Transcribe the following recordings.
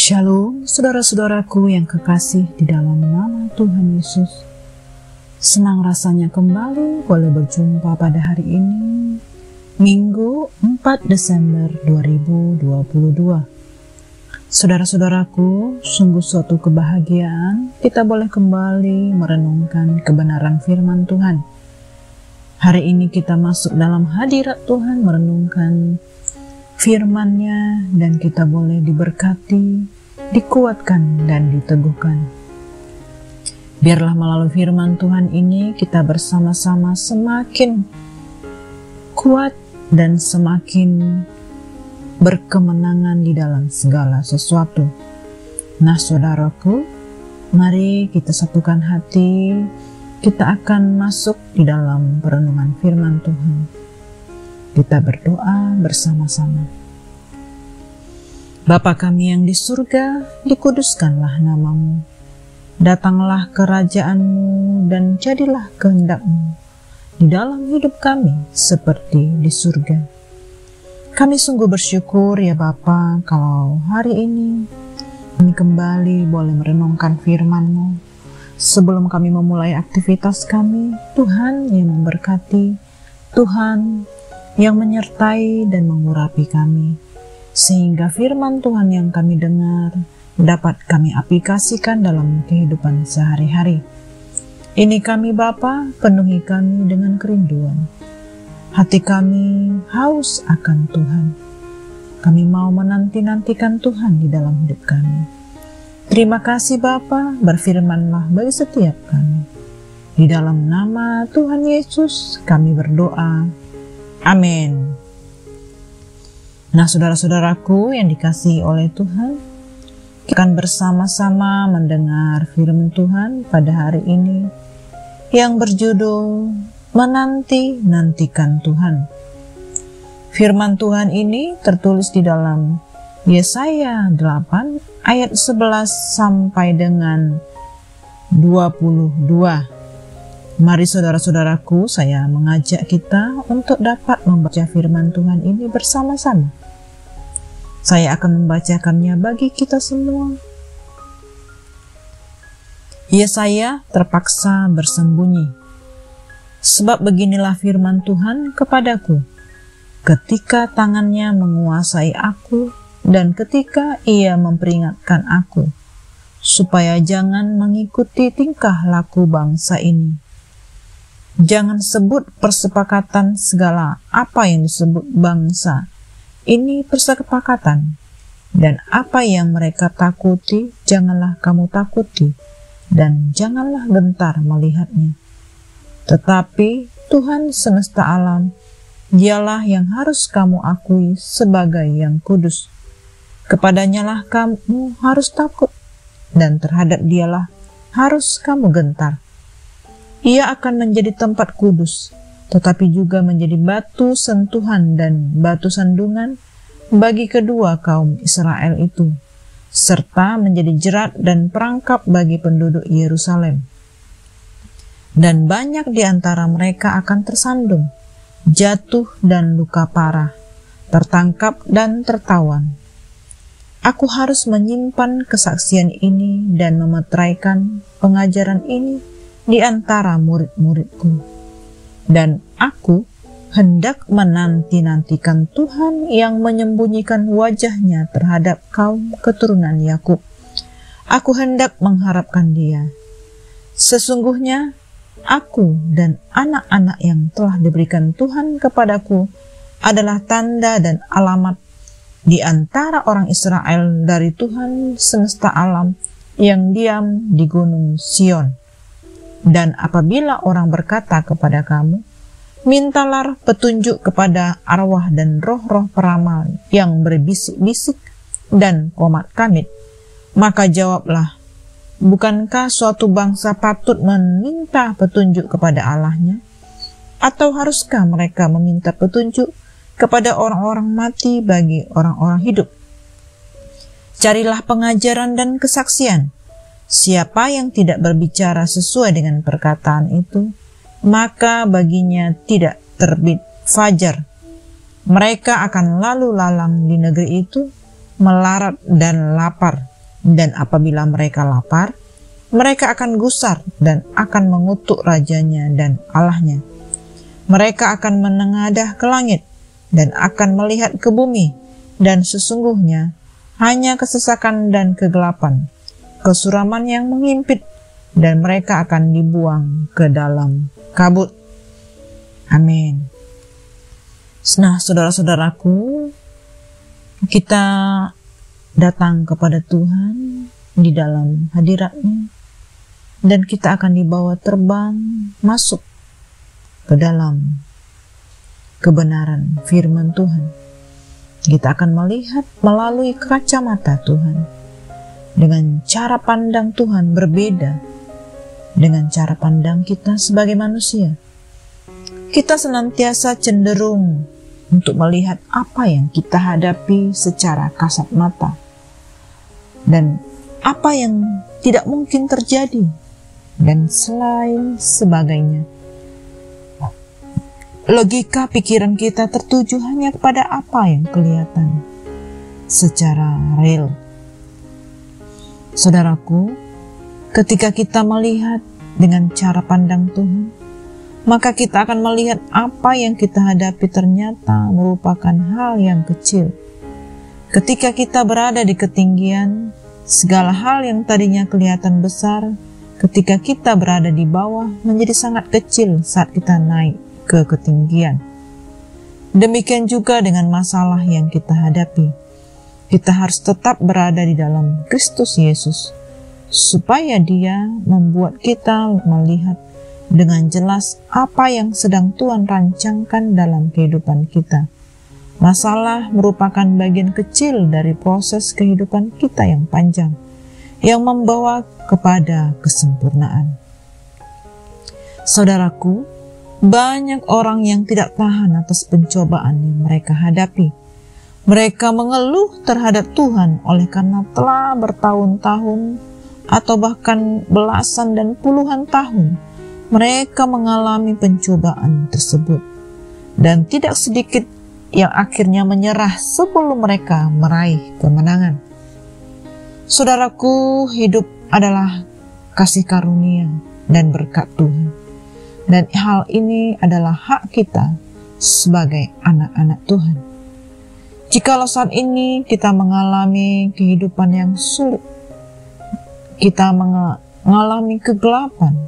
Shalom, saudara-saudaraku yang kekasih di dalam nama Tuhan Yesus. Senang rasanya kembali boleh berjumpa pada hari ini, Minggu 4 Desember 2022. Saudara-saudaraku, sungguh suatu kebahagiaan kita boleh kembali merenungkan kebenaran firman Tuhan. Hari ini kita masuk dalam hadirat Tuhan merenungkan firman-Nya, dan kita boleh diberkati, dikuatkan, dan diteguhkan. Biarlah melalui firman Tuhan ini kita bersama-sama semakin kuat dan semakin berkemenangan di dalam segala sesuatu. Nah, saudaraku, mari kita satukan hati, kita akan masuk di dalam perenungan firman Tuhan. Kita berdoa bersama-sama. Bapa kami yang di surga, dikuduskanlah nama-Mu. Datanglah kerajaan-Mu dan jadilah kehendak-Mu di dalam hidup kami seperti di surga. Kami sungguh bersyukur ya Bapa, kalau hari ini kami kembali boleh merenungkan firman-Mu. Sebelum kami memulai aktivitas kami, Tuhan yang memberkati, Tuhan yang menyertai dan mengurapi kami, sehingga firman Tuhan yang kami dengar dapat kami aplikasikan dalam kehidupan sehari-hari. Ini kami Bapa, penuhi kami dengan kerinduan. Hati kami haus akan Tuhan. Kami mau menanti-nantikan Tuhan di dalam hidup kami. Terima kasih Bapa, berfirmanlah bagi setiap kami. Di dalam nama Tuhan Yesus kami berdoa. Amin. Nah, saudara-saudaraku yang dikasihi oleh Tuhan, kita akan bersama-sama mendengar firman Tuhan pada hari ini yang berjudul Menanti-nantikan Tuhan. Firman Tuhan ini tertulis di dalam Yesaya 8 ayat 11 sampai dengan 22. Mari saudara-saudaraku, saya mengajak kita untuk dapat membaca firman Tuhan ini bersama-sama. Saya akan membacakannya bagi kita semua. Yesaya terpaksa bersembunyi. Sebab beginilah firman Tuhan kepadaku, ketika tangannya menguasai aku dan ketika ia memperingatkan aku, supaya jangan mengikuti tingkah laku bangsa ini. Jangan sebut persepakatan segala apa yang disebut bangsa. Ini persepakatan. Dan apa yang mereka takuti, janganlah kamu takuti. Dan janganlah gentar melihatnya. Tetapi Tuhan semesta alam, Dialah yang harus kamu akui sebagai yang kudus. Kepadanyalah kamu harus takut. Dan terhadap Dialah harus kamu gentar. Ia akan menjadi tempat kudus, tetapi juga menjadi batu sentuhan dan batu sandungan bagi kedua kaum Israel itu, serta menjadi jerat dan perangkap bagi penduduk Yerusalem. Dan banyak di antara mereka akan tersandung, jatuh dan luka parah, tertangkap dan tertawan. Aku harus menyimpan kesaksian ini dan memeteraikan pengajaran ini di antara murid-muridku. Dan aku hendak menanti-nantikan Tuhan yang menyembunyikan wajahnya terhadap kaum keturunan Yakub. Aku hendak mengharapkan Dia. Sesungguhnya aku dan anak-anak yang telah diberikan Tuhan kepadaku adalah tanda dan alamat di antara orang Israel dari Tuhan semesta alam yang diam di gunung Sion. Dan apabila orang berkata kepada kamu, mintalah petunjuk kepada arwah dan roh-roh peramal yang berbisik-bisik dan komat kamit, maka jawablah, bukankah suatu bangsa patut meminta petunjuk kepada Allahnya? Atau haruskah mereka meminta petunjuk kepada orang-orang mati bagi orang-orang hidup? Carilah pengajaran dan kesaksian. Siapa yang tidak berbicara sesuai dengan perkataan itu, maka baginya tidak terbit fajar. Mereka akan lalu lalang di negeri itu, melarat dan lapar. Dan apabila mereka lapar, mereka akan gusar dan akan mengutuk rajanya dan Allahnya. Mereka akan menengadah ke langit dan akan melihat ke bumi, dan sesungguhnya hanya kesesakan dan kegelapan, kesuraman yang mengimpit, dan mereka akan dibuang ke dalam kabut. Amin. Nah, saudara-saudaraku, kita datang kepada Tuhan di dalam hadirat-Nya, dan kita akan dibawa terbang masuk ke dalam kebenaran firman Tuhan. Kita akan melihat melalui kacamata Tuhan, dengan cara pandang Tuhan berbeda dengan cara pandang kita sebagai manusia. Kita senantiasa cenderung untuk melihat apa yang kita hadapi secara kasat mata, dan apa yang tidak mungkin terjadi, dan selain sebagainya. Logika pikiran kita tertuju hanya kepada apa yang kelihatan secara real. Saudaraku, ketika kita melihat dengan cara pandang Tuhan, maka kita akan melihat apa yang kita hadapi ternyata merupakan hal yang kecil. Ketika kita berada di ketinggian, segala hal yang tadinya kelihatan besar, ketika kita berada di bawah menjadi sangat kecil saat kita naik ke ketinggian. Demikian juga dengan masalah yang kita hadapi. Kita harus tetap berada di dalam Kristus Yesus, supaya Dia membuat kita melihat dengan jelas apa yang sedang Tuhan rancangkan dalam kehidupan kita. Masalah merupakan bagian kecil dari proses kehidupan kita yang panjang, yang membawa kepada kesempurnaan. Saudaraku, banyak orang yang tidak tahan atas pencobaan yang mereka hadapi. Mereka mengeluh terhadap Tuhan oleh karena telah bertahun-tahun atau bahkan belasan dan puluhan tahun mereka mengalami pencobaan tersebut, dan tidak sedikit yang akhirnya menyerah sebelum mereka meraih kemenangan. Saudaraku, hidup adalah kasih karunia dan berkat Tuhan, dan hal ini adalah hak kita sebagai anak-anak Tuhan. Jikalau saat ini kita mengalami kehidupan yang sulit, kita mengalami kegelapan,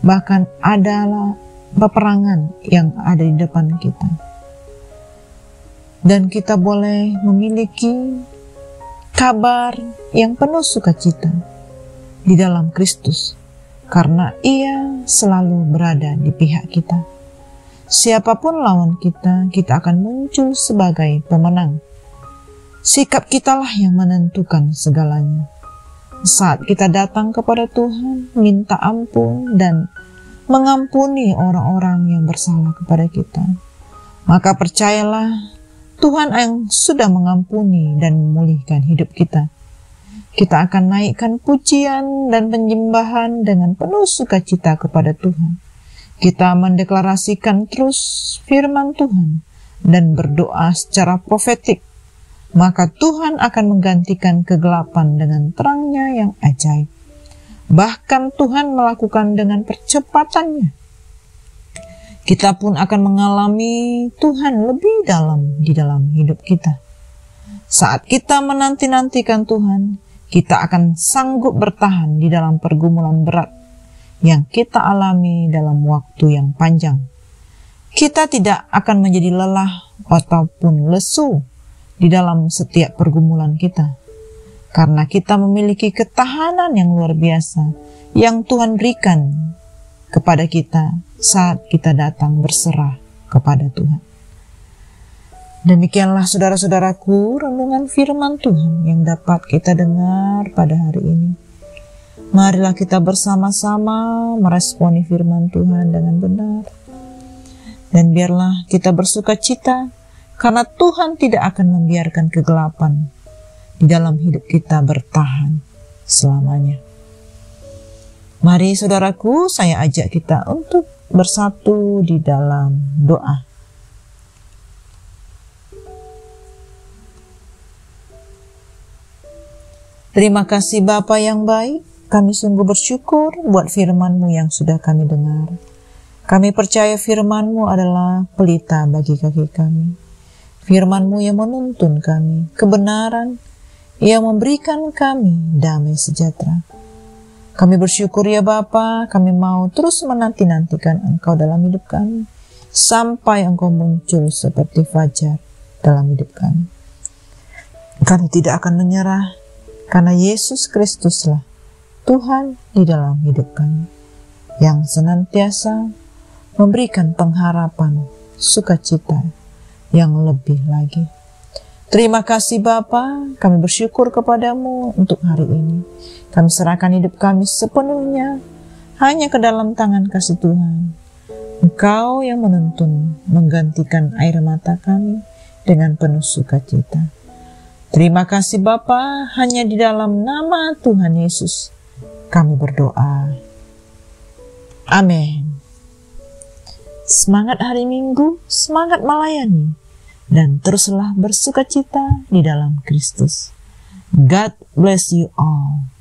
bahkan adalah peperangan yang ada di depan kita, dan kita boleh memiliki kabar yang penuh sukacita di dalam Kristus, karena Ia selalu berada di pihak kita. Siapapun lawan kita, kita akan muncul sebagai pemenang. Sikap kitalah yang menentukan segalanya. Saat kita datang kepada Tuhan, minta ampun dan mengampuni orang-orang yang bersalah kepada kita, maka percayalah, Tuhan yang sudah mengampuni dan memulihkan hidup kita. Kita akan naikkan pujian dan penyembahan dengan penuh sukacita kepada Tuhan. Kita mendeklarasikan terus firman Tuhan dan berdoa secara profetik. Maka Tuhan akan menggantikan kegelapan dengan terangnya yang ajaib. Bahkan Tuhan melakukan dengan percepatannya. Kita pun akan mengalami Tuhan lebih dalam di dalam hidup kita. Saat kita menanti-nantikan Tuhan, kita akan sanggup bertahan di dalam pergumulan berat yang kita alami dalam waktu yang panjang. Kita tidak akan menjadi lelah ataupun lesu di dalam setiap pergumulan kita, karena kita memiliki ketahanan yang luar biasa yang Tuhan berikan kepada kita saat kita datang berserah kepada Tuhan. Demikianlah saudara-saudaraku renungan firman Tuhan yang dapat kita dengar pada hari ini. Marilah kita bersama-sama meresponi firman Tuhan dengan benar. Dan biarlah kita bersuka cita, karena Tuhan tidak akan membiarkan kegelapan di dalam hidup kita bertahan selamanya. Mari saudaraku, saya ajak kita untuk bersatu di dalam doa. Terima kasih Bapa yang baik, kami sungguh bersyukur buat firman-Mu yang sudah kami dengar. Kami percaya firman-Mu adalah pelita bagi kaki kami. Firman-Mu yang menuntun kami, kebenaran, yang memberikan kami damai sejahtera. Kami bersyukur ya Bapa, kami mau terus menanti-nantikan Engkau dalam hidup kami, sampai Engkau muncul seperti fajar dalam hidup kami. Kami tidak akan menyerah, karena Yesus Kristuslah Tuhan di dalam hidup kami, yang senantiasa memberikan pengharapan, sukacita yang lebih lagi. Terima kasih Bapa, kami bersyukur kepadamu untuk hari ini. Kami serahkan hidup kami sepenuhnya hanya ke dalam tangan kasih Tuhan. Engkau yang menuntun, menggantikan air mata kami dengan penuh sukacita. Terima kasih Bapa, hanya di dalam nama Tuhan Yesus kami berdoa. Amin. Semangat hari Minggu, semangat melayani, dan teruslah bersukacita di dalam Kristus. God bless you all.